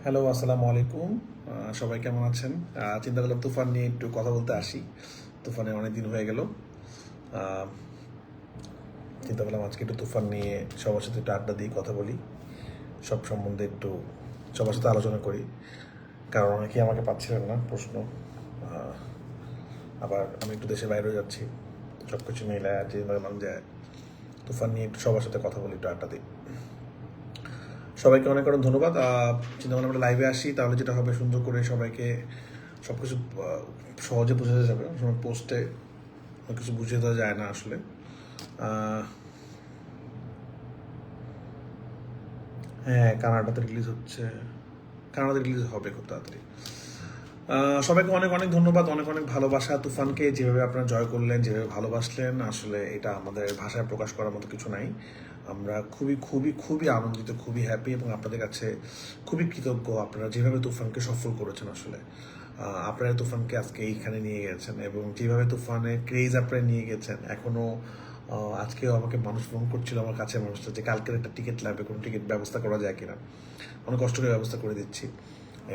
Hello, আসসালামু আলাইকুম। সবাই কেমন আছেন? চিন্তা করলাম তুফান নিয়ে একটু কথা বলতে আসি। তুফানে অনেক দিন হয়ে গেল। আহ, চিন্তা করলাম আজকে একটু তুফান নিয়ে সবার সাথে একটু আড্ডা দিই, কথা বলি, সব সম্বন্ধে একটু সবার সাথে আলোচনা করি। কারণ অনেকেই আমাকে পাচ্ছিলেন না প্রশ্ন। আহ, আবার আমি একটু দেশের বাইরেও যাচ্ছি, সব কিছু মিলে চিন্তা করলাম যে তুফান নিয়ে একটু সবার সাথে কথা বলি, একটু আড্ডা দিই। সবাইকে অনেক অনেক ধন্যবাদ। চিন্তা করলাম আমরা লাইভে আসি, তাহলে যেটা হবে সুন্দর করে সবাইকে সব কিছু সহজে বোঝাতে যাবে। সময় পোস্টে অনেক কিছু বুঝিয়ে দেওয়া যায় না আসলে। হ্যাঁ, কানাডাতে রিলিজ হচ্ছে, কানাডাতে রিলিজ হবে খুব তাড়াতাড়ি। সবাইকে অনেক অনেক ধন্যবাদ, অনেক অনেক ভালোবাসা। তুফানকে যেভাবে আপনারা জয় করলেন, যেভাবে ভালোবাসলেন, আসলে এটা আমাদের ভাষায় প্রকাশ করার মতো কিছু নাই। আমরা খুবই খুবই খুবই আনন্দিত, খুবই হ্যাপি এবং আপনাদের কাছে খুবই কৃতজ্ঞ আপনারা যেভাবে তুফানকে সফল করেছেন। আসলে আপনারা তুফানকে আজকে এইখানে নিয়ে গেছেন এবং যেভাবে তুফানের ক্রেজ আপনারা নিয়ে গেছেন, এখনও আজকেও আমাকে মানুষ ফোন করছিল আমার কাছে, মানুষটা যে কালকের একটা টিকিট লাগবে, কোনো টিকিট ব্যবস্থা করা যায় কিনা। অনেক কষ্ট করে ব্যবস্থা করে দিচ্ছি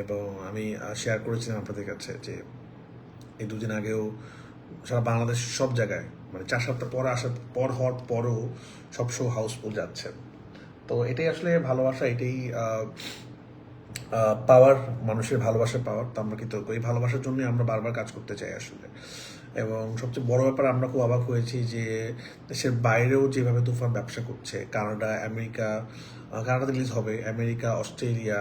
এবং আমি শেয়ার করেছিলাম আপনাদের কাছে যে এই দুদিন আগেও সারা বাংলাদেশ সব জায়গায় মানে 4 সপ্তাহ পর আসার পর হওয়ার পরও সব শো হাউসফুল যাচ্ছে। তো এটাই আসলে ভালোবাসা, এটাই পাওয়ার, মানুষের ভালোবাসার পাওয়ার। তো আমরা কৃতজ্ঞ, এই ভালোবাসার জন্যই আমরা বারবার কাজ করতে চাই আসলে। এবং সবচেয়ে বড় ব্যাপার, আমরা খুব অবাক হয়েছি যে দেশের বাইরেও যেভাবে তুফান ব্যবসা করছে। কানাডা, আমেরিকা, কানাডাতে রিলিজ হবে, আমেরিকা, অস্ট্রেলিয়া,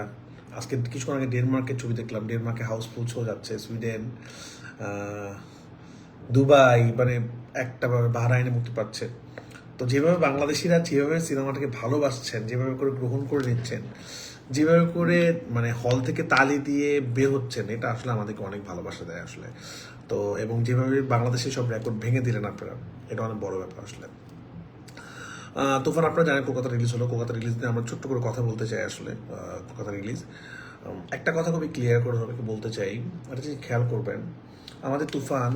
আজকে কিছুক্ষণ আগে ডেনমার্কের ছবি দেখলাম, ডেনমার্কে হাউসফুল শো যাচ্ছে, সুইডেন, দুবাই, মানে একটা বাহরাইনে মুক্তি পাচ্ছে। তো যেভাবে বাংলাদেশিরা যেভাবে সিনেমাটাকে ভালোবাসছেন, যেভাবে করে গ্রহণ করে নিচ্ছেন, যেভাবে করে মানে হল থেকে তালি দিয়ে বের হচ্ছেন, এটা আসলে আমাদেরকে অনেক ভালোবাসা দেয় আসলে। তো এবং যেভাবে বাংলাদেশের সব রেকর্ড ভেঙে দিলেন আপনারা, এটা অনেক বড় ব্যাপার আসলে। তুফান আপনারা জানেন কলকাতা রিলিজ হলো, কলকাতা রিলিজ নিয়ে আমরা ছোট্ট করে কথা বলতে চাই আসলে। কলকাতা রিলিজ, একটা কথা খুবই ক্লিয়ার করে সবাইকে বলতে চাই, একটা জিনিস খেয়াল করবেন। আমাদের তুফান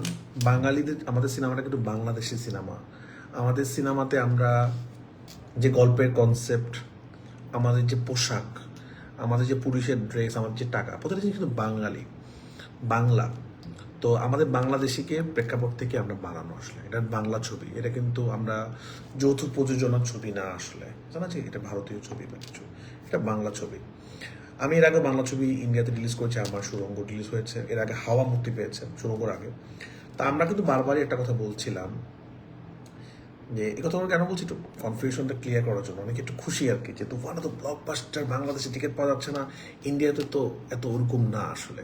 বাঙালিদের, আমাদের সিনেমাটা কিন্তু বাংলাদেশি সিনেমা। আমাদের সিনেমাতে আমরা যে গল্পের কনসেপ্ট, আমাদের যে পোশাক, আমাদের যে পুলিশের ড্রেস, আমাদের যে টাকা, প্রতিটা জিনিস কিন্তু বাঙালি, বাংলা। তো আমাদের বাংলাদেশিকে প্রেক্ষাপট থেকে আমরা বানানো আসলে, এটা বাংলা ছবি, এটা কিন্তু আমরা যৌথ প্রযোজনার ছবি না আসলে, জানা যে এটা ভারতীয় ছবি বা কিছু, এটা বাংলা ছবি। আমি এর আগে বাংলা ছবি ইন্ডিয়াতে রিলিজ করেছি, আমার সুরঙ্গ রিলিজ হয়েছে, এর আগে হাওয়া মুক্তি পেয়েছে সুরঙ্গর আগে। তা আমরা কিন্তু বারবারই একটা কথা বলছিলাম যে এই কথা কেন বলছি, একটু কনফিউশনটা ক্লিয়ার করার জন্য, অনেকে একটু খুশি আর কি যে তুফানে তো ব্লকবাস্টার, বাংলাদেশে টিকিট পাওয়া যাচ্ছে না, ইন্ডিয়াতে তো এত ওরকম না আসলে।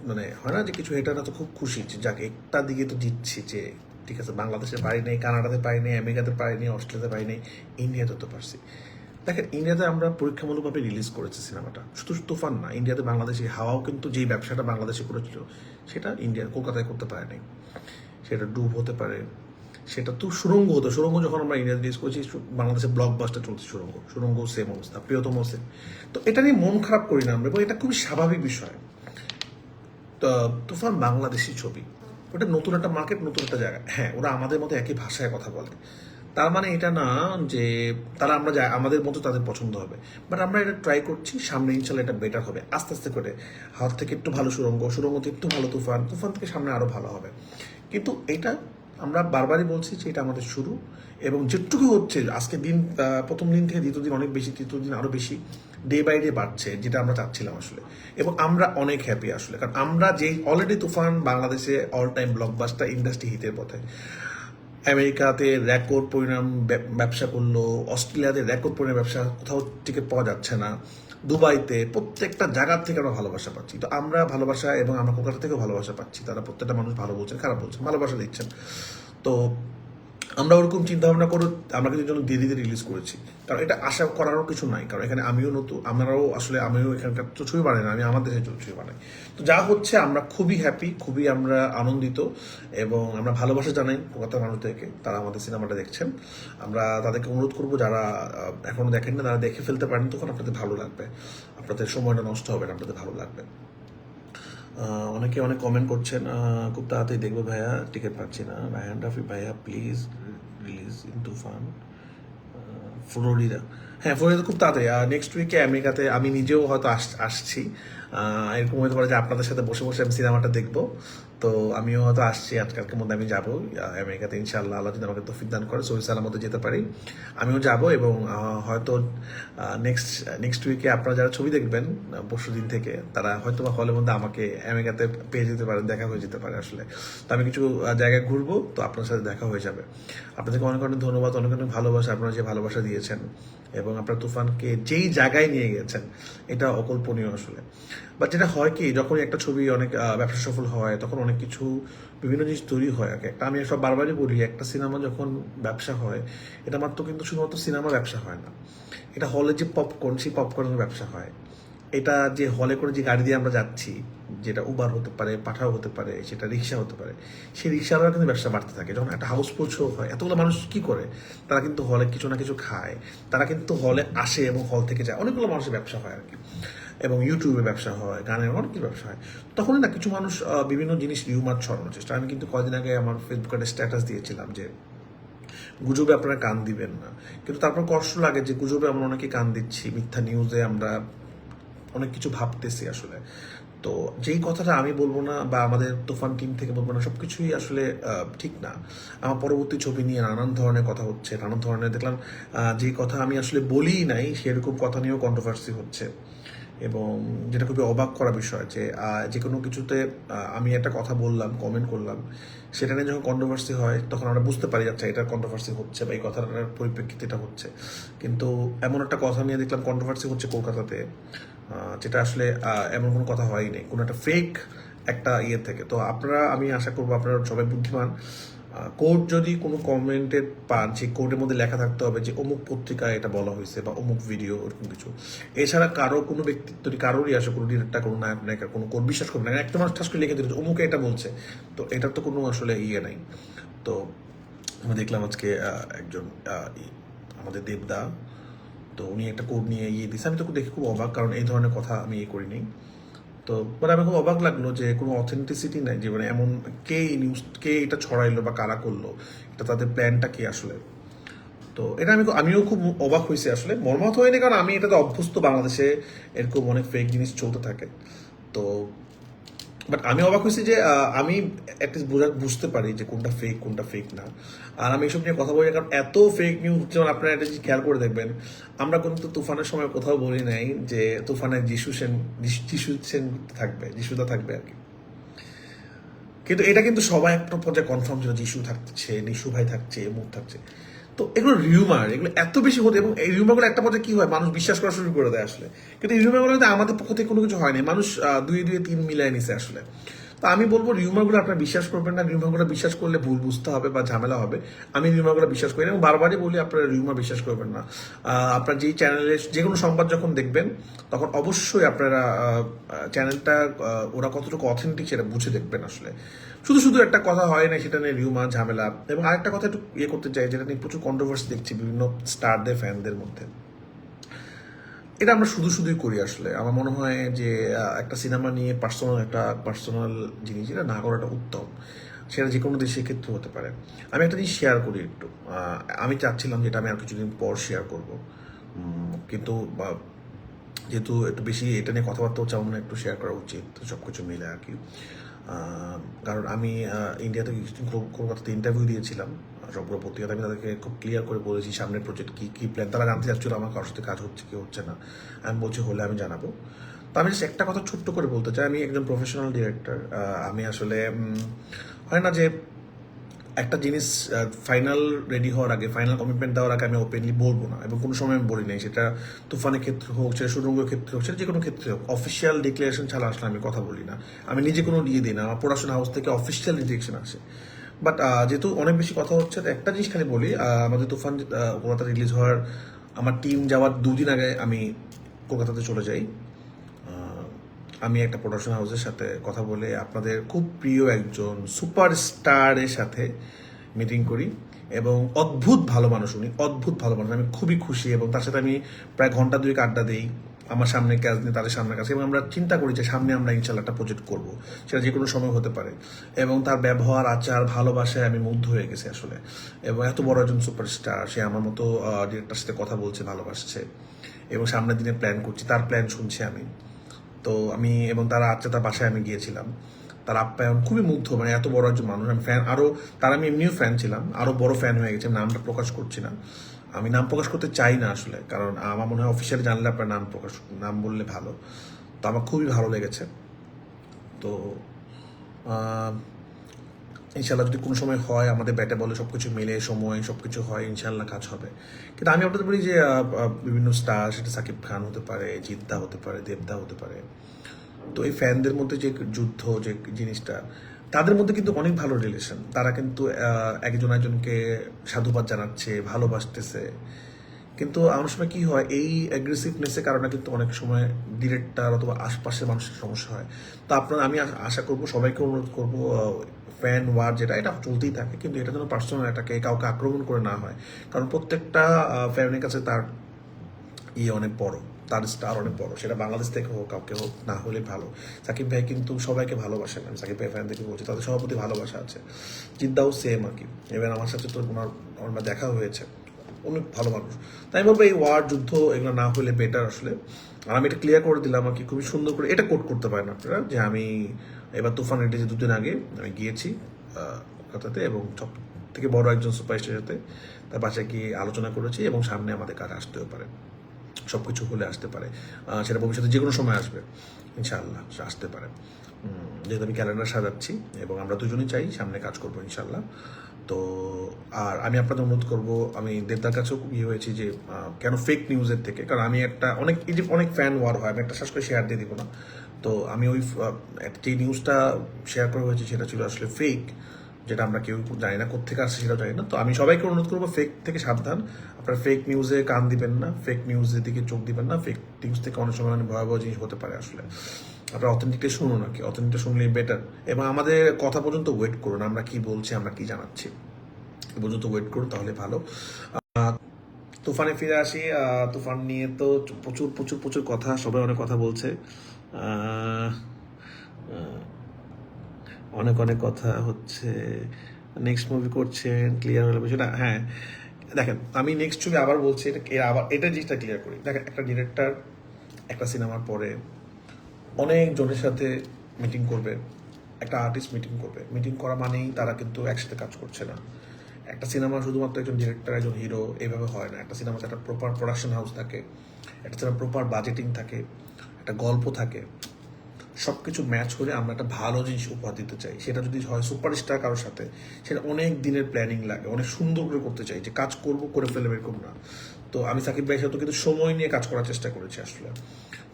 মানে হয় না যে কিছু হেটাররা তো খুব খুশি যে যাকে একটা দিকে তো জিতছি, যে ঠিক আছে বাংলাদেশে পারি নেই, কানাডাতে পারি নেই, আমেরিকাতে পারি নেই, অস্ট্রেলিয়াতে পারি নেই, ইন্ডিয়াতে তো পারছি। দেখেন, ইন্ডিয়াতে আমরা পরীক্ষামূলকভাবে রিলিজ করেছি সিনেমাটা, শুধু তুফান না, ইন্ডিয়াতে বাংলাদেশি হাওয়াও কিন্তু যেই ব্যবসাটা বাংলাদেশে করেছিল সেটা ইন্ডিয়ার কলকাতায় করতে পারে নাই। সেটা ডুব হতে পারে, সেটা তো সুরঙ্গ হতো। সুরঙ্গ যখন আমরা ইন্ডিয়া রিলিজ করেছি, বাংলাদেশে ব্লকবাস্টার চলছে সুরঙ্গ, সুরঙ্গ সেম অবস্থা, প্রিয়তম সেম। তো এটা নিয়ে মন খারাপ করি না আমরা, এবং এটা খুবই স্বাভাবিক বিষয়। তো তুফান বাংলাদেশি ছবি, ওটা নতুন একটা মার্কেট, নতুন একটা জায়গা। হ্যাঁ, ওরা আমাদের মতো একই ভাষায় কথা বলে, তার মানে এটা না যে তারা আমরা যাই আমাদের মতো তাদের পছন্দ হবে। বাট আমরা এটা ট্রাই করছি, সামনে ইনশাল্লাহ এটা বেটার হবে আস্তে আস্তে করে। হাত থেকে একটু ভালো সুরঙ্গ, সুরঙ্গ থেকে একটু ভালো তুফান, তুফান থেকে সামনে আরও ভালো হবে। কিন্তু এটা আমরা বারবারই বলছি যে এটা আমাদের শুরু, এবং যেটুকু হচ্ছে আজকে দিন, প্রথম দিন থেকে দ্বিতীয় দিন অনেক বেশি, তৃতীয় দিন আরও বেশি, ডে বাই ডে বাড়ছে, যেটা আমরা চাচ্ছিলাম আসলে। এবং আমরা অনেক হ্যাপি আসলে, কারণ আমরা যেই অলরেডি তুফান বাংলাদেশে অল টাইম ব্লকবাস্টার, ইন্ডাস্ট্রি হিটের পথে। আমেরিকাতে রেকর্ড পরিমাণ ব্যবসা করলো, অস্ট্রেলিয়াতে রেকর্ড পরিমাণ ব্যবসা, কোথাও টিকিট পাওয়া যাচ্ছে না, দুবাইতে, প্রত্যেকটা জায়গার থেকে আমরা ভালোবাসা পাচ্ছি। তো আমরা ভালোবাসা, এবং আমরা কলকাতা থেকেও ভালোবাসা পাচ্ছি, তারা প্রত্যেকটা মানুষ ভালো বলছেন, খারাপ বলছেন, ভালোবাসা দিচ্ছেন। তো আমরা ওরকম চিন্তা ভাবনা করে আমরা কিন্তু জন্য দেরিতে রিলিজ করেছি, কারণ এটা আশা করারও কিছু নাই। কারণ এখানে আমিও নতুন, আমরাও আসলে, আমিও এখানকার তো ছবি বানাই না, আমি আমার দেশে ছবি বানাই। তো যা হচ্ছে আমরা খুবই হ্যাপি, খুবই আমরা আনন্দিত, এবং আমরা ভালোবাসা জানাই কলকাতার মানুষদেরকে, তারা আমাদের সিনেমাটা দেখছেন। আমরা তাদেরকে অনুরোধ করবো, যারা এখনো দেখেন না, তারা দেখে ফেলতে পারেন, তখন আপনাদের ভালো লাগবে, আপনাদের সময়টা নষ্ট হবে না, আপনাদের ভালো লাগবে। অনেকে অনেক কমেন্ট করছেন, খুব তাড়াতাড়ি দেখবো ভাইয়া, টিকিট পাচ্ছি না। রায়হান রাফি ভাইয়া please release in Toofan. Florida, হ্যাঁ ফ্লোরিডা খুব তাড়াতাড়ি। নেক্সট উইকে আমেরিকাতে আমি নিজেও হয়তো আসছি। এরকম হতে পারে যে আপনাদের সাথে বসে বসে আমি সিনেমাটা দেখবো। তো আমিও হয়তো আসছি, আজকালকের মধ্যে আমি যাবো আমেরিকাতে ইনশাআল্লাহ, আল্লাহ যদি আমাকে তৌফিক দান করে সহি সালামতে যেতে পারি। আমিও যাব এবং হয়তো নেক্সট নেক্সট উইকে আপনারা যারা ছবি দেখবেন পরশু দিন থেকে, তারা হয়তো বা হলের মধ্যে আমাকে আমেরিকাতে পেয়ে যেতে পারেন, দেখা হয়ে যেতে পারে আসলে। তো আমি কিছু জায়গায় ঘুরবো, তো আপনার সাথে দেখা হয়ে যাবে। আপনাদেরকে অনেক অনেক ধন্যবাদ, অনেক অনেক ভালোবাসা, আপনারা যে ভালোবাসা দিয়েছেন এবং আপনারা তুফানকে যেই জায়গায় নিয়ে গেছেন এটা অকল্পনীয় আসলে। বাট যেটা হয় কি, যখন একটা ছবি অনেক ব্যবসা সফল হয় তখন অনেক কিছু বিভিন্ন জিনিস তৈরি হয় আর কি। একটা আমি সব বারবারই বলি, একটা সিনেমা যখন ব্যবসা হয় এটা মাত্র কিন্তু শুধুমাত্র সিনেমা ব্যবসা হয় না, এটা হলে যে পপকর্ন, সেই পপকর্নের ব্যবসা হয়। এটা যে হলে করে যে গাড়ি দিয়ে আমরা যাচ্ছি, যেটা উবার হতে পারে, পাঠাও হতে পারে, সেটা রিক্সা হতে পারে, সেই রিক্সারও কিন্তু ব্যবসা বাড়তে থাকে। যখন একটা হাউসফুল শো হয়, এতগুলো মানুষ কি করে, তারা কিন্তু হলে কিছু না কিছু খায়, তারা কিন্তু হলে আসে এবং হল থেকে যায়, অনেকগুলো মানুষের ব্যবসা হয় আর কি। এবং ইউটিউবে ব্যবসা হয়, গানের অনেক কিছু ব্যবসা হয়। তখনই না কিছু মানুষ বিভিন্ন জিনিস রিউমার ছড়ানোর চেষ্টা। আমি কিন্তু কয়েকদিন আগে আমার ফেসবুকে একটা স্ট্যাটাস দিয়েছিলাম যে গুজবে আপনারা কান দিবেন না, কিন্তু তারপর কষ্ট লাগে যে গুজবে আমরা অনেকে কান দিচ্ছি, মিথ্যা নিউজে আমরা অনেক কিছু ভাবতেছি আসলে। তো যেই কথাটা আমি বলবো না বা আমাদের তুফান টিম থেকে বলবো না, সবকিছুই আসলে ঠিক না। আমার পরবর্তী ছবি নিয়ে নানান ধরনের কথা হচ্ছে, নানান ধরনের দেখলাম যে কথা আমি আসলে বলিই নাই সেরকম কথা নিয়েও কন্ট্রোভার্সি হচ্ছে। এবং যেটা খুবই অবাক করা বিষয় যে যে কোনো কিছুতে আমি একটা কথা বললাম, কমেন্ট করলাম, সেটা নিয়ে যখন কন্ট্রোভার্সি হয় তখন আমরা বুঝতে পারি আচ্ছা এটার কন্ট্রোভার্সি হচ্ছে বা এই কথাটার পরিপ্রেক্ষিতে এটা হচ্ছে। কিন্তু এমন একটা কথা নিয়ে দেখলাম কন্ট্রোভার্সি হচ্ছে কলকাতাতে, যেটা আসলে এমন কোনো কথা হয়নি, কোনো একটা ফেক একটা ইয়ে থেকে। তো আপনারা, আমি আশা করবো আপনারা সবাই বুদ্ধিমান। কোর্ট যদি কোনো কমেন্টেড পান, সেই কোর্টের মধ্যে লেখা থাকতে হবে যে অমুক পত্রিকায় এটা বলা হয়েছে বা অমুক ভিডিও, এরকম কিছু। এছাড়া কারো কোনো ব্যক্তিত্ব কারোরই আসে, কোনো ডিরেক্টর, কোনো নায়ক নায়িকা, কোনো কোর্ট বিশ্বাস করবে না। একটা মানুষ ঠাস করে লিখে দিল অমুকে এটা বলছে, তো এটার তো কোনো আসলে ইয়ে নাই। তো আমি দেখলাম আজকে একজন আমাদের দেবদা, তো উনি একটা কোড নিয়ে ইয়ে দিচ্ছে, আমি তো দেখে খুব অবাক, কারণ এই ধরনের কথা আমি ইয়ে করিনি। তো মানে আমি খুব অবাক লাগলো যে কোনো অথেন্টিসিটি নাই, যে মানে এমন কে নিউজ, কে এটা ছড়াইলো বা কারা করলো, এটা তাদের প্ল্যানটা কি আসলে। তো এটা আমিও খুব অবাক হয়েছি আসলে, মর্মাহত হয়নি, কারণ আমি এটাতে অভ্যস্ত, বাংলাদেশে এরকম অনেক ফেক জিনিস চলতে থাকে। তো বাট আমি অবাক হয়েছি যে আমি অ্যাটলিস্ট বুঝতে পারি যে কোনটা ফেক না। আর আমি এসব নিয়ে কথা বলি না, কারণ এত ফেক নিউজ, যেমন আপনারা একটা জিনিস খেয়াল করে দেখবেন, আমরা কিন্তু তুফানের সময় কোথাও বলি নাই যে তুফানের যিশু সেন থাকবে, যিশুদা থাকবে আর কি। কিন্তু এটা কিন্তু সবাই একটা পর্যায়ে কনফার্ম ছিল, যিশু থাকছে, নিশু ভাই থাকছে, মুখ থাকছে। তো এগুলো রিউমার, এগুলো এত বেশি হতে, এবং এই রিউমারগুলো একটা পর্যায়ে কি হয়, মানুষ বিশ্বাস করা শুরু করে দেয় আসলে। কিন্তু এই রিউমারগুলো আমাদের পক্ষ থেকে কোনো কিছু হয়নি, মানুষ দুই দুই তিন মিলাই নিছে আসলে। তো আমি বলবো রিউমারগুলো আপনারা বিশ্বাস করবেন না, রিউমারগুলো বিশ্বাস করলে ভুল বুঝতে হবে বা ঝামেলা হবে। আমি রিউমারগুলো বিশ্বাস করি না এবং বারবারই বলি আপনারা রিউমার বিশ্বাস করবেন না। আপনার যেই চ্যানেলে যে কোনো সংবাদ যখন দেখবেন তখন অবশ্যই আপনারা চ্যানেলটা ওরা কতটুকু অথেন্টিক সেটা বুঝে দেখবেন আসলে। শুধু শুধু একটা কথা হয় না, সেটা নিয়ে রিউমার ঝামেলা। এবং আরেকটা কথা একটু ইয়ে করতে চাই, যেটা নিয়ে প্রচুর কন্ট্রোভার্সি দেখছি বিভিন্ন স্টারদের, ফ্যানদের মধ্যে। এটা আমরা শুধুই করি আসলে। আমার মনে হয় যে একটা সিনেমা নিয়ে পার্সোনাল জিনিস এটা না করাটা উত্তম, সেটা যে কোনো দেশের ক্ষেত্রে হতে পারে। আমি একটা জিনিস শেয়ার করি একটু, আমি চাচ্ছিলাম যেটা আমি আর কিছুদিন পর শেয়ার করব, কিন্তু যেহেতু একটু বেশি এটা নিয়ে কথাবার্তা হচ্ছে, আমার মনে হয় একটু শেয়ার করা উচিত সব কিছু মিলে আর কি। কারণ আমি ইন্ডিয়াতে কিছুদিন কলকাতাতে ইন্টারভিউ দিয়েছিলাম সবগুলো পত্রিকাতে, আমি তাদেরকে খুব ক্লিয়ার করে বলেছি সামনের প্রজেক্ট কী প্ল্যান। তারা জানতে চাচ্ছিল আমার কারোর সাথে কাজ হচ্ছে কি হচ্ছে না, আমি বলছি হলে আমি জানাবো। তো আমি একটা কথা ছোট্ট করে বলতে চাই, আমি একজন প্রফেশনাল ডিরেক্টর। আমি আসলে হয় না যে একটা জিনিস ফাইনাল রেডি হওয়ার আগে, ফাইনাল কমিটমেন্ট দেওয়ার আগে আমি ওপেনলি বলবো না, এবং কোনো সময় আমি বলি নাই, সেটা তুফানের ক্ষেত্রে হোক, সেটা সুরঙ্গের ক্ষেত্রে হোক, সেটা যে কোনো ক্ষেত্রে হোক, অফিসিয়াল ডিক্লারেশন ছাড়া আসলে আমি কথা বলি না। আমি নিজে কোনো দিয়ে দিই না, আমার প্রোডাকশন হাউস থেকে অফিসিয়াল ডিরেকশন আসে। বাট যেহেতু অনেক বেশি কথা হচ্ছে, তো একটা জিনিস খালি বলি, আমাদের তুফান কলকাতা রিলিজ হওয়ার আমার টিম যাওয়ার 2 দিন আগে আমি কলকাতাতে চলে যাই। আমি একটা প্রোডাকশন হাউসের সাথে কথা বলে আপনাদের খুব প্রিয় একজন সুপারস্টারের সাথে মিটিং করি, এবং অদ্ভুত ভালো মানুষ উনি, অদ্ভুত ভালো মানুষ, আমি খুবই খুশি। এবং তার সাথে আমি প্রায় ঘন্টা 2 আড্ডা দিই, আমার সামনে কাজ নিয়ে তাদের সামনে কাজ, এবং আমরা চিন্তা করি যে সামনে আমরা ইনশাল্লাহ একটা প্রজেক্ট করবো, সেটা যে কোনো সময় হতে পারে। এবং তার ব্যবহার, আচার, ভালোবাসায় আমি মুগ্ধ হয়ে গেছি আসলে। এবং এত বড় একজন সুপারস্টার, সে আমার মতো ডিরেক্টরের সাথে কথা বলছে, ভালোবাসছে, এবং সামনের দিনে প্ল্যান করছি, তার প্ল্যান শুনছি আমি। তো আমি এবং তার তার বাসায় আমি গিয়েছিলাম, তার আপ্যায়ন খুবই মুগ্ধ, মানে এত বড় একজন মানুষ। আমি ফ্যান, আরও তার আমি এমনিও ফ্যান ছিলাম, আরও বড় ফ্যান হয়ে গেছি। আমি নামটা প্রকাশ করছি না, আমি নাম প্রকাশ করতে চাই না আসলে, কারণ আমার মনে হয় অফিসিয়ালি জানলে আপনার নাম বললে ভালো। তো আমার খুবই ভালো লেগেছে। তো ইনশাল্লাহ যদি কোনো সময় হয়, আমাদের ব্যাটে বলে সব কিছু মিলে সময় সব কিছু হয়, ইনশাল্লাহ কাজ হবে। কিন্তু আমি আপনাদের বলি যে বিভিন্ন স্টার, সেটা সাকিব খান হতে পারে, জিদ্দা হতে পারে, দেবদা হতে পারে, তো এই ফ্যানদের মধ্যে যে যুদ্ধ, যে জিনিসটা, তাদের মধ্যে কিন্তু অনেক ভালো রিলেশন। তারা কিন্তু একজন একজনকে সাধুবাদ জানাচ্ছে, ভালোবাসতেছে। কিন্তু আমার সময় কি হয়, এই অ্যাগ্রেসিভনেসের কারণে কিন্তু অনেক সময় ডিরেক্টর অথবা আশপাশের মানুষের সমস্যা হয়। তো আমি আশা করবো, সবাইকে অনুরোধ করবো, ফ্যান ওয়ার যেটা, এটা চলতেই থাকে, কিন্তু এটা যেন পার্সোনাল এটাকে কাউকে আক্রমণ করে না হয়। কারণ প্রত্যেকটা ফ্যানের কাছে তার অনেক বড়, তার স্টার অনেক বড়, সেটা বাংলাদেশ থেকে হোক, কাউকে হোক, না হলে ভালো। সাকিব ভাই কিন্তু সবাইকে ভালোবাসেন, আমি সাকিব ভাই ফ্যানদেরকে বলছি, তাদের সবার প্রতি ভালোবাসা আছে। জিদ্দাও সেম আর কি, এবার আমার সাথে তো আমার দেখা হয়েছে, অনেক ভালো মানুষ। তাই বলবো এই ওয়ার, যুদ্ধ, এগুলো না হলে বেটার আসলে। আর আমি এটা ক্লিয়ার করে দিলাম আর কি, খুবই সুন্দর করে এটা কোট করতে পারেন আপনারা, যে আমি এবার তুফান রেটে যে 2 দিন আগে আমি গিয়েছি কলকাতাতে, এবং সব থেকে বড় একজন সুপারস্টারের সাথে তার বাসায় গিয়ে আলোচনা করেছি, এবং সামনে আমাদের কাজ আসতেও পারে, সব কিছু হলে আসতে পারে, সেটা ভবিষ্যতে যে কোনো সময় আসবে ইনশাআল্লাহ, সে আসতে পারে। যেহেতু আমি ক্যালেন্ডার সাজাচ্ছি, এবং আমরা দুজনেই চাই সামনে কাজ করবো ইনশাআল্লাহ। তো আর আমি আপনাদের অনুরোধ করবো, আমি দেবদার কাছেও হয়েছি যে কেন ফেক নিউজের থেকে, কারণ আমি একটা অনেক ফ্যান ওয়ার হয়, আমি একটা শ্বাস করে শেয়ার দিয়ে দিব না। তো আমি ওই যে নিউজটা শেয়ার করা হয়েছে সেটা ছিল আসলে ফেক, যেটা আমরা কেউ জানি না কোত্থেকে আসছে, সেটাও জানি না। তো আমি সবাইকে অনুরোধ করবো, ফেক থেকে সাবধান, আপনারা ফেক নিউজে কান দিবেন না, ফেক নিউজের দিকে চোখ দিবেন না। ফেক নিউজ থেকে অনেক সময় ভয়াবহ জিনিস হতে পারে আসলে। আপনারা অথেন্টিকটা শুনুন আর কি, অথেন্টিকটা শুনলেই বেটার। এবং আমাদের কথা পর্যন্ত ওয়েট করুন, আমরা কি বলছি, আমরা কি জানাচ্ছি, এ পর্যন্ত ওয়েট করুন, তাহলে ভালো। তুফানে ফিরে আসি। তুফান নিয়ে তো প্রচুর প্রচুর প্রচুর কথা, সবাই অনেক কথা বলছে, অনেক অনেক কথা হচ্ছে। নেক্সট মুভি করছেন, ক্লিয়ার হলে বিষয়টা। হ্যাঁ, দেখেন, আমি নেক্সট ছবি আবার বলছি, এটা জিনিসটা ক্লিয়ার করি। দেখেন, একটা ডিরেক্টর একটা সিনেমার পরে অনেক জনের সাথে মিটিং করবে, একটা আর্টিস্ট মিটিং করবে। মিটিং করা মানেই তারা কিন্তু একসাথে কাজ করছে না। একটা সিনেমা শুধুমাত্র একজন ডিরেক্টর, একজন হিরো এইভাবে হয় না। একটা সিনেমাতে একটা প্রপার প্রোডাকশন হাউস থাকে, একটা সিনেমা প্রপার বাজেটিং থাকে, একটা গল্প থাকে, সব কিছু ম্যাচ করে আমরা একটা ভালো জিনিস উপহার দিতে চাই। সেটা যদি হয় সুপারস্টার কারোর সাথে, সেটা অনেক দিনের প্ল্যানিং লাগে, অনেক সুন্দর করে করতে চাই, যে কাজ করব করে ফেলবে এরকম না। তো আমি সাকিব ভাইয়ের সাথে কিন্তু সময় নিয়ে কাজ করার চেষ্টা করেছি আসলে।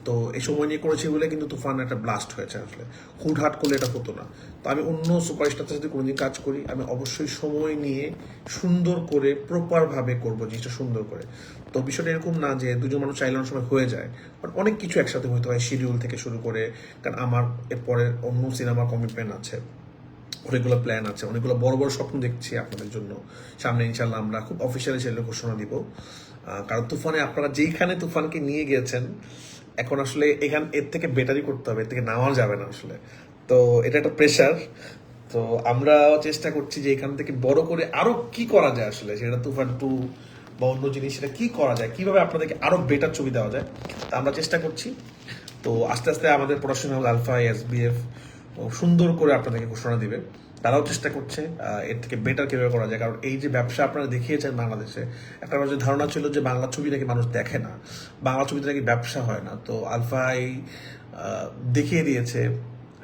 তো এই সময় নিয়ে করেছি বলে কিন্তু তুফান একটা ব্লাস্ট হয়েছে আসলে, হুটহাট করলে এটা হতো না। তো আমি অন্য সুপারস্টারের সাথে কোনোদিন কাজ করি, আমি অবশ্যই সময় নিয়ে সুন্দর করে প্রপারভাবে করবো জিনিসটা, সুন্দর করে। তো বিষয়টা এরকম না যে দুজন মানুষ চাইলে অনেক সময় হয়ে যায়, বাট অনেক কিছু একসাথে হতে হয়, শিডিউল থেকে শুরু করে, কারণ আমার এরপরে অন্য সিনেমা কমিটমেন্ট আছে, অনেকগুলো প্ল্যান আছে, অনেকগুলো বড় বড় স্বপ্ন দেখছি আপনাদের জন্য। সামনে ইনশাল্লাহ আমরা খুব অফিসিয়ালি সেগুলো ঘোষণা দিব। কারণ তুফানে আপনারা যেইখানে তুফানকে নিয়ে গিয়েছেন, এখন আসলে এর থেকে বেটারই করতে হবে, এর থেকে নেওয়া যাবে না আসলে। তো এটা একটা প্রেশার। তো আমরা চেষ্টা করছি যে এখান থেকে বড় করে আরো কি করা যায় আসলে, সেটা তুফান 2 বা অন্য জিনিস, সেটা কি করা যায়, কিভাবে আপনাদেরকে আরো বেটার ছবি দেওয়া যায়, তা আমরা চেষ্টা করছি। তো আস্তে আস্তে আমাদের প্রোডাকশন হাউস আলফা, এসবিএফ সুন্দর করে আপনাদেরকে ঘোষণা দিবে। তারাও চেষ্টা করছে এর থেকে বেটার কিভাবে করা যায়। কারণ এই যে ব্যবসা আপনারা দেখিয়েছেন বাংলাদেশে, একটা মানুষের ধারণা ছিল যে বাংলা ছবি নাকি মানুষ দেখে না, বাংলা ছবিতে নাকি ব্যবসা হয় না। তো আলফাই দেখিয়ে দিয়েছে,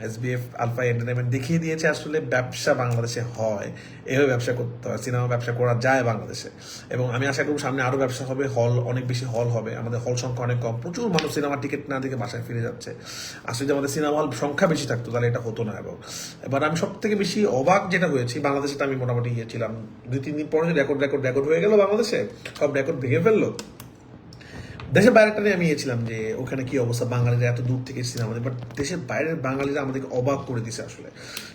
এসবিএফ আলফা এন্টারটেনমেন্ট দেখিয়ে দিয়েছে আসলে ব্যবসা বাংলাদেশে হয়, এভাবে ব্যবসা করতে হয়, সিনেমা ব্যবসা করা যায় বাংলাদেশে। এবং আমি আশা করব সামনে আরও ব্যবসা হবে, হল অনেক বেশি হল হবে, আমাদের হল সংখ্যা অনেক কম, প্রচুর মানুষ সিনেমা টিকিট না দেখে বাসায় ফিরে যাচ্ছে। আসলে যদি আমাদের সিনেমা হল সংখ্যা বেশি থাকতো তাহলে এটা হতো না। এবং এবার আমি সব থেকে বেশি অবাক যেটা হয়েছি, বাংলাদেশে আমি মোটামুটি গিয়েছিলাম 2-3 দিন পরে, রেকর্ড হয়ে গেল বাংলাদেশে, সব রেকর্ড ভেঙে ফেললো। দেশের বাইরেটা নিয়ে আমি গিয়েছিলাম যে ওখানে কি অবস্থা, বাঙালিরা এত দূর থেকে সিনেমা, বাট দেশের বাইরের বাঙালিরা আমাদেরকে অবাক করে দিছে আসলে।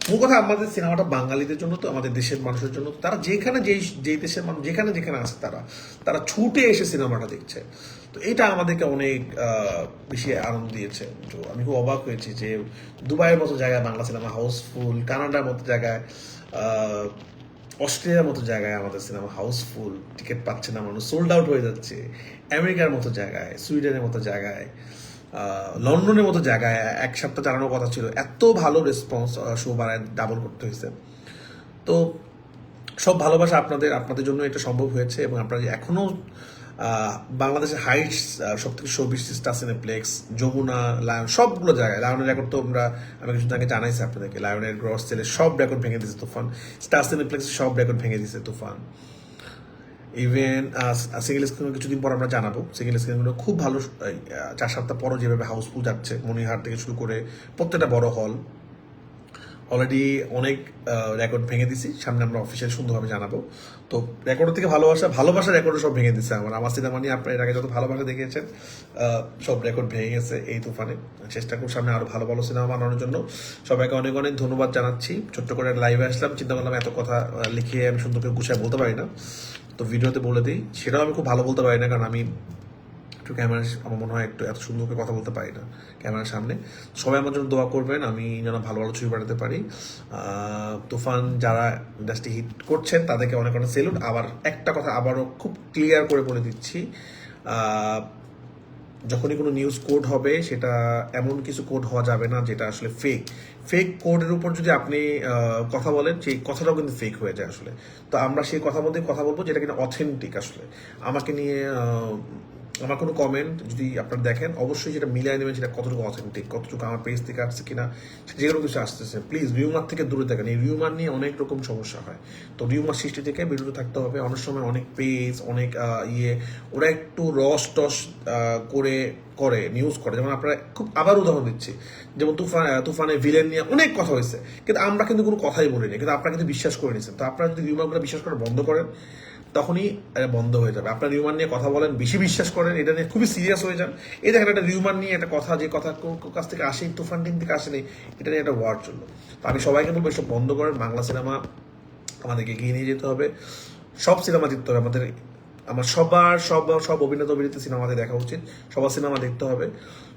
মূল কথা, আমাদের সিনেমাটা বাঙালিদের জন্য, তো আমাদের দেশের মানুষের জন্য। তারা যেখানে যেই দেশের মানুষ যেখানে যেখানে আছে তারা তারা ছুটে এসে সিনেমাটা দেখছে। তো এটা আমাদেরকে অনেক বেশি আনন্দ দিয়েছে। তো আমি খুব অবাক হয়েছি যে দুবাইয়ের মতো জায়গায় বাংলা সিনেমা হাউসফুল, কানাডার মতো জায়গায়, অস্ট্রেলিয়ার মতো জায়গায় আমাদের সিনেমা হাউসফুল, টিকিট পাচ্ছে না মানুষ, সোল্ড আউট হয়ে যাচ্ছে। আমেরিকার মতো জায়গায়, সুইডেনের মতো জায়গায়, লন্ডনের মতো জায়গায় 1 সপ্তাহ চালানোর কথা ছিল, এত ভালো রেসপন্স, শো বাড়ায় ডাবল করতে হয়েছে। তো সব ভালোবাসা আপনাদের আপনাদের জন্য এটা সম্ভব হয়েছে, এবং আপনারা যে এখনো বাংলাদেশের হাইটস সব থেকে শো বেশি স্টার সিনেপ্লেক্স, যমুনা, লায়ন, সবগুলো জায়গায়। লায়নের রেকর্ড তো আমি কিছু আগে জানাইছি আপনাদেরকে, লায়নের গ্রস সেলের সব রেকর্ড ভেঙে দিয়েছে তুফান, স্টার সিনেপ্লেক্সের সব রেকর্ড ভেঙে দিয়েছে তুফান। ইভেন সিঙ্গেল স্ক্রিন কিছুদিন পর আমরা জানাবো, সিঙ্গেল স্ক্রিনগুলো খুব ভালো, 4 সপ্তাহ পরও যেভাবে হাউসফুল যাচ্ছে, মনিহার থেকে শুরু করে প্রত্যেকটা বড় হল অলরেডি অনেক রেকর্ড ভেঙে দিছি। সামনে আমরা অফিসিয়াল সুন্দরভাবে জানাবো। তো রেকর্ডের থেকে ভালোবাসা রেকর্ড সব ভেঙে দিচ্ছে আমার সিনেমা নিয়ে। আপনার এর আগে যত ভালোবাসা দেখিয়েছেন সব রেকর্ড ভেঙে গেছে এই তুফানে। চেষ্টা করব সামনে আরো ভালো ভালো সিনেমা বানানোর জন্য। সবাইকে অনেক অনেক ধন্যবাদ জানাচ্ছি। ছোট্ট করে লাইভে আসলাম, চিন্তা করলাম এত কথা লিখে আমি সুন্দর করে গুছিয়ে বলতে পারি না, তো ভিডিওতে বলে দিই। সেটাও আমি খুব ভালো বলতে পারি না, কারণ আমি একটু ক্যামেরা, আমার মনে হয় একটু এত সুন্দর করে কথা বলতে পারি না ক্যামেরার সামনে। সবাই আমার জন্য দোয়া করবেন, আমি যেন ভালো ভালো ছবি বানাতে পারি। তুফান যারা ইন্ডাস্ট্রি হিট করছেন তাদেরকে অনেক অনেক সেলুট। আবার একটা কথা আবারও খুব ক্লিয়ার করে বলে দিচ্ছি, যখনই কোনো নিউজ কোড হবে সেটা এমন কিছু কোড হওয়া যাবে না যেটা আসলে ফেক কোডের উপর যদি আপনি কথা বলেন, সেই কথাটাও কিন্তু ফেক হয়ে যায় আসলে। তো আমরা সেই কথা মধ্যে কথা বলবো যেটা কিনা অথেন্টিক আসলে। আমাকে নিয়ে আমার কোনো কমেন্ট যদি আপনারা দেখেন, অবশ্যই যেটা মিলিয়ে নেবেন সেটা কতটুকু অথেন্টিক, কতটুকু আমার পেজ থেকে আসছে কিনা, যে কোনো কিছু আসতেছে। প্লিজ রিউমার থেকে দূরে থাকেন, এই রিউমার নিয়ে অনেক রকম সমস্যা হয়। তো রিউমার সৃষ্টি থেকে বিরত থাকতে হবে। অনেক সময় অনেক পেজ, অনেক ওরা একটু টস করে নিউজ করে। যেমন আপনারা খুব আবার উদাহরণ দিচ্ছি, যেমন তুফানে ভিলেন নিয়ে অনেক কথা হয়েছে, কিন্তু আমরা কিন্তু কোনো কথাই বলিনি, কিন্তু আপনারা কিন্তু বিশ্বাস করে নিয়েছেন। তো আপনারা যদি রিউমারগুলো বিশ্বাস করা বন্ধ করেন, তখনই এটা বন্ধ হয়ে যাবে। আপনার রিউমার নিয়ে কথা বলেন, বেশি বিশ্বাস করেন, এটা নিয়ে খুবই সিরিয়াস হয়ে যান। এই দেখেন একটা রিউমার নিয়ে একটা কথা, যে কথা কাছ থেকে আসে, তুফান টিম থেকে আসেনি, এটা নিয়ে একটা ওয়ার্ড চললো। তো আমি সবাইকে বলবো এসব বন্ধ করেন। বাংলা সিনেমা আমাদেরকে এগিয়ে নিয়ে যেতে হবে, সব সিনেমা দেখতে হবে আমাদের। আমার সব অভিনেতা অভিনেত্রী সিনেমা আমাদের দেখা উচিত, সবার সিনেমা দেখতে হবে,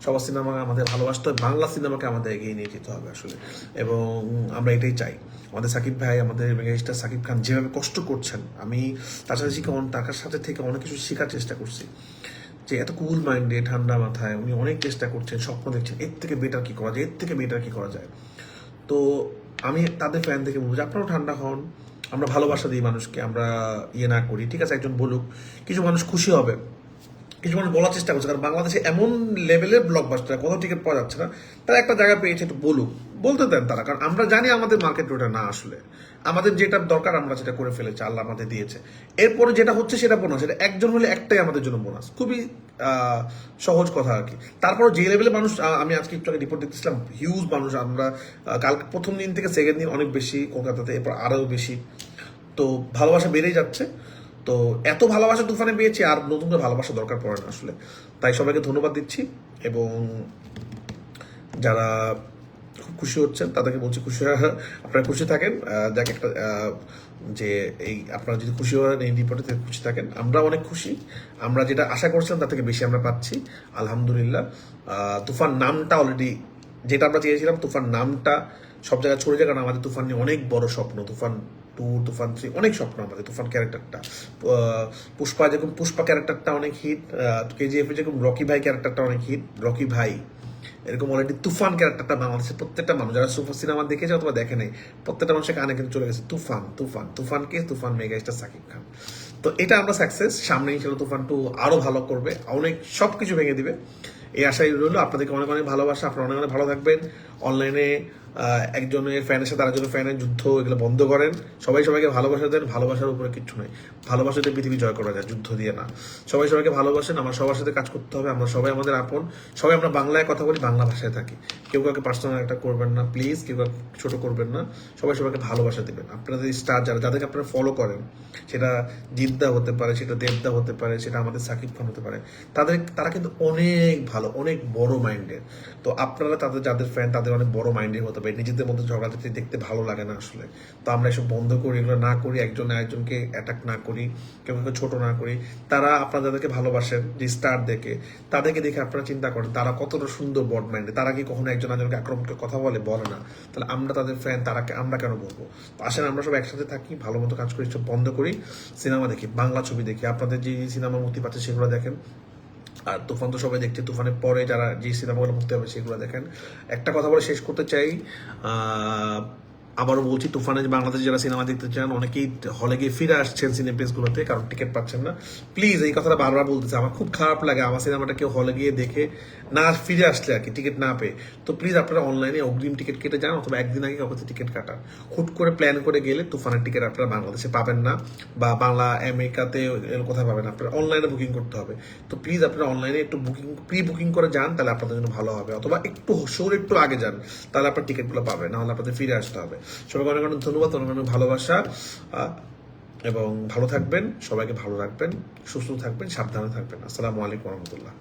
সবার সিনেমা আমাদের ভালোবাসতে হবে, বাংলা সিনেমাকে আমাদের এগিয়ে নিয়ে যেতে হবে আসলে। এবং আমরা এটাই চাই। আমাদের সাকিব ভাই, আমাদের মেগাস্টার সাকিব খান যেভাবে কষ্ট করছেন, আমি তার সাথে তার সাথে থেকে অনেক কিছু শেখার চেষ্টা করছি, যে এত কুল মাইন্ডে, ঠান্ডা মাথায় উনি অনেক চেষ্টা করছেন, স্বপ্ন দেখছেন এর থেকে বেটার কি করা যায়, এর থেকে বেটার কি করা যায়। তো আমি তাদের ফ্যান থেকে বলবো যে আপনারাও ঠান্ডা হন, আমরা ভালোবাসা দিই মানুষকে, আমরা না করি। ঠিক আছে, একজন বলুক, কিছু মানুষ খুশি হবে, কিছু মানুষ বলার চেষ্টা করছে, কারণ বাংলাদেশে এমন লেভেলের ব্লকবাস্টার, কোথাও টিকিট পাওয়া যাচ্ছে না, তারা একটা জায়গা পেয়েছে, একটু বলুক, বলতে দেন তারা। কারণ আমরা জানি আমাদের মার্কেট ওটা না আসলে, আমাদের যেটা দরকার আমরা যেটা করে ফেলেছি, আল্লাহ আমাদের দিয়েছে। এরপরে যেটা হচ্ছে সেটা বোনাস, এটা একজন হলে একটাই আমাদের জন্য বোনাস, খুবই সহজ কথা আর কি। তারপর যে লেভেলে মানুষ, আমি আজকে একটু আগে রিপোর্ট দেখতেছিলাম, হিউজ মানুষ, আমরা কাল প্রথম দিন থেকে সেকেন্ড দিন অনেক বেশি কলকাতাতে, এরপর আরও বেশি। তো ভালোবাসা বেড়েই যাচ্ছে। তো এত ভালোবাসা তুফানে পেয়েছি, আর নতুন করে ভালোবাসা দরকার পড়ে না আসলে। তাই সবাইকে ধন্যবাদ দিচ্ছি, এবং যারা খুব খুশি হচ্ছেন তাদেরকে বলছি খুশি আপনারা খুশি থাকেন। দেখ একটা যে এই আপনারা যদি খুশি হন এই রিপোর্টে থেকে খুশি থাকেন, আমরা অনেক খুশি। আমরা যেটা আশা করছিলাম তার থেকে বেশি আমরা পাচ্ছি, আলহামদুলিল্লাহ। তুফান নামটা অলরেডি, যেটা আমরা চেয়েছিলাম, তুফান নামটা সব জায়গায় ছড়ে যায়, কারণ আমাদের তুফান নিয়ে অনেক বড় স্বপ্ন। তুফান 2, তুফান 3, অনেক স্বপ্ন আমাদের। তুফান ক্যারেক্টারটা, পুষ্পা ক্যারেক্টারটা অনেক হিট, কেজিএফ যেরকম রকি ভাই ক্যারেক্টারটা অনেক হিট, রকি ভাই, এরকম অলরেডি তুফান ক্যারেক্টারটা বাংলাদেশের প্রত্যেকটা মানুষ যারা সুপার সিনেমা দেখেছে অথবা দেখে নেই, প্রত্যেকটা মানুষের কানে কিন্তু চলে গেছে তুফান তুফান তুফান কে, তুফান মেগাস্টার সাকিব খান। তো এটা আমরা সাকসেস, সামনে ইনশাআল্লাহ তুফান 2 আরো ভালো করবে, অনেক সবকিছু ভেঙে দিবে, এই আশাই রইল। আপনাদেরকে অনেক অনেক ভালোবাসা, আপনারা অনেক অনেক ভালো থাকবেন। অনলাইনে একজনের ফ্যানের সাথে আরেকজনের ফ্যানের যুদ্ধ, এগুলো বন্ধ করেন। সবাই সবাইকে ভালোবাসা দেন, ভালোবাসার উপরে কিচ্ছু নাই। ভালোবাসাতে পৃথিবী জয় করা যায়, যুদ্ধ দিয়ে না। সবাই সবাইকে ভালোবাসেন, আমার সবার সাথে কাজ করতে হবে, আমরা সবাই আমাদের আপন, সবাই আমরা বাংলায় কথা বলি, বাংলা ভাষায় থাকি। কেউ কাউকে পার্সোনাল একটা করবেন না প্লিজ, কেউ কাউকে ছোট করবেন না, সবাই সবাইকে ভালোবাসা দেবেন। আপনাদের স্টার যাদেরকে আপনারা ফলো করেন, সেটা জিদ্দা হতে পারে, সেটা দেবদা হতে পারে, সেটা আমাদের সাকিব খান হতে পারে, তারা কিন্তু অনেক ভালো, অনেক বড় মাইন্ডের। তো আপনারা যাদের ফ্যান তাদের অনেক বড় মাইন্ডের হতে পারে। নিজেদের মধ্যে ঝগড়াঝাটি দেখতে ভালো লাগে না আসলে। তো আমরা এসব বন্ধ করি, এগুলো না করি, একজন আরেকজনকে অ্যাটাক না করি, কেউ কেউ ছোট না করি। তারা আপনারা যাদেরকে ভালোবাসেন, যে স্টার দেখে, তাদেরকে দেখে আপনারা চিন্তা করেন তারা কতটা সুন্দর বড মাইন্ডে। তারা কি কখনো একজন আরেকজনকে আক্রমণ করে কথা বলে না? তাহলে আমরা তাদের ফ্যান, আমরা কেন বলবো? তো আসেন আমরা সব একসাথে থাকি, ভালো মতো কাজ করি, সব বন্ধ করি, সিনেমা দেখি, বাংলা ছবি দেখি, আপনাদের যে সিনেমা মুক্তি পাচ্ছে সেগুলো দেখেন। আর তুফান তো সবাই দেখছে, তুফানের পরে যারা যে সিনেমাগুলো মুক্তি হবে সেগুলো দেখেন। একটা কথা বলে শেষ করতে চাই, আবারও বলছি, তুফানে বাংলাদেশ যারা সিনেমা দেখতে চান, অনেকেই হলে গিয়ে ফিরে আসছেন সিনেপ্লেসগুলোতে, কারণ টিকিট পাচ্ছেন না। প্লিজ এই কথাটা বারবার বলতেছে, আমার খুব খারাপ লাগে আমার সিনেমাটা কেউ হলে গিয়ে দেখে না ফিরে আসলে আর কি, টিকিট না পেয়ে। তো প্লিজ আপনারা অনলাইনে অগ্রিম টিকিট কেটে যান, অথবা একদিন আগে কাউকে টিকিট কাটান। হুট করে প্ল্যান করে গেলে তুফানের টিকিট আপনারা বাংলাদেশে পাবেন না, বা বাংলা আমেরিকাতে কোথায় পাবেন, আপনারা অনলাইনে বুকিং করতে হবে। তো প্লিজ আপনারা অনলাইনে একটু প্রি বুকিং করে যান, তাহলে আপনাদের জন্য ভালো হবে। অথবা একটু শোর একটু আগে যান, তাহলে আপনার টিকিটগুলো পাবেন, নাহলে আপনাদের ফিরে আসতে হবে। সবাইকে অনেক অনেক ধন্যবাদ, অনেক অনেক ভালোবাসা, এবং ভালো থাকবেন, সবাইকে ভালো রাখবেন, সুস্থ থাকবেন, সাবধানে থাকবেন। আসসালামু আলাইকুম রহমতুল্লাহ।